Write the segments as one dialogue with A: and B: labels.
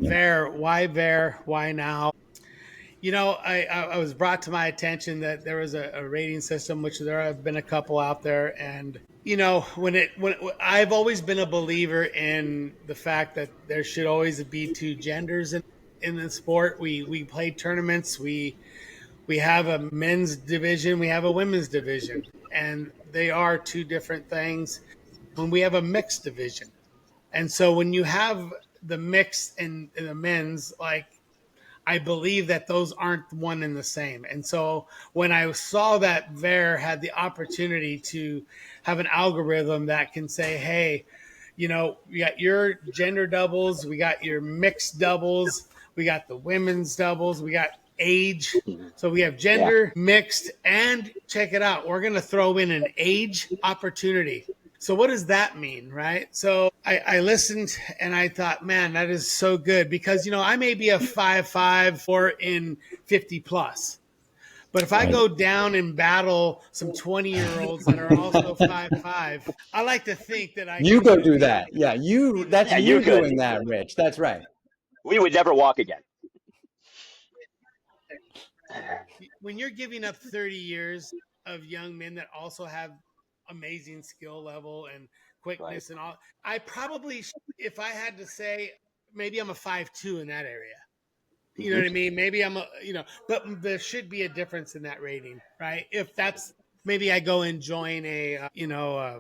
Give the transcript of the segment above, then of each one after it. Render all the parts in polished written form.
A: VAIR, why VAIR? Why now? I was brought to my attention that there was a rating system, which there have been a couple out there, and when I've always been a believer in the fact that there should always be two genders in the sport. We play tournaments. We have a men's division. We have a women's division, and they are two different things. When we have a mixed division, and so when you have the mix in the men's, like I believe that those aren't one and the same. And so when I saw that VAIR had the opportunity to have an algorithm that can say, hey, we got your gender doubles, we got your mixed doubles, we got the women's doubles, we got age. So we have
B: Yeah.
A: gender, mixed, and check it out. We're going to throw in an age opportunity. So what does that mean, right? So I listened and I thought, man, that is so good because I may be a 5'5" or in 50 plus. But if I
B: Right.
A: go down and battle some 20-year-olds that are also 5'5", I like to think that I
B: You
A: can
B: go
A: do
B: do that. Yeah, that's
A: the
B: you
A: trick.
B: could doing that, Rich. That's right.
C: We would never walk again.
A: When you're giving up 30 years of young men that also have amazing skill level and
C: Right.
A: quickness and all, I probably, if I had to say, maybe I'm a 5'2" in that area. You know
C: Hmm.
A: what I mean? Maybe but there should be a difference in that rating, right? If that's maybe I go and join a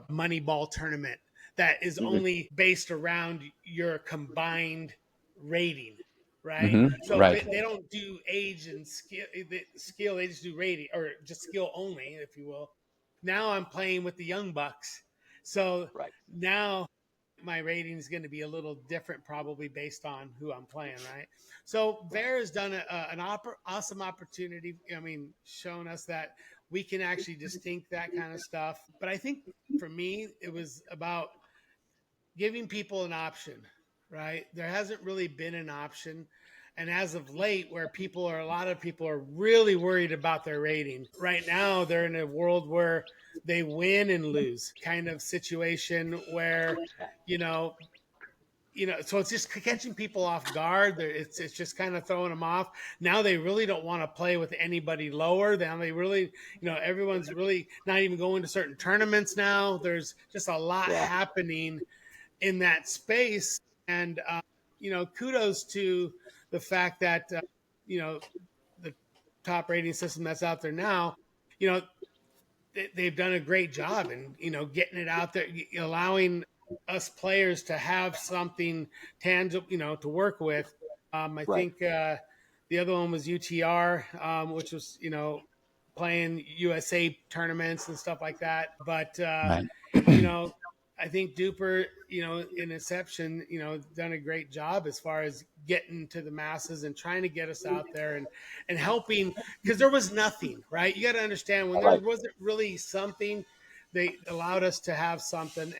A: money ball tournament that is
C: Hmm.
A: only based around your combined rating, right? So
B: Right.
A: they don't do age and skill, they just do rating or just skill only, if you will. Now I'm playing with the young bucks. So
C: Right.
A: now my rating is going to be a little different, probably based on who I'm playing, right? So
C: Right.
A: VAIR has done an awesome opportunity. I mean, shown us that we can actually distinct that kind of stuff. But I think for me, it was about giving people an option, right? There hasn't really been an option. And as of late, where a lot of people are really worried about their rating. Right now, they're in a world where they win and lose kind of situation where, you know, so it's just catching people off guard. It's just kind of throwing them off. Now they really don't want to play with anybody lower. Now they really, everyone's really not even going to certain tournaments now. There's just a lot
C: Yeah.
A: happening in that space. And, kudos to the fact that, the top rating system that's out there now, you know, they've done a great job in, getting it out there, allowing us players to have something tangible, to work with. I
C: Right.
A: think the other one was UTR, which was, playing USA tournaments and stuff like that. But
B: Right.
A: you know, I think Duper, in Inception, done a great job as far as getting to the masses and trying to get us out there and helping because there was nothing, right? You got to understand when there
C: Right.
A: wasn't really something, they allowed us to have something.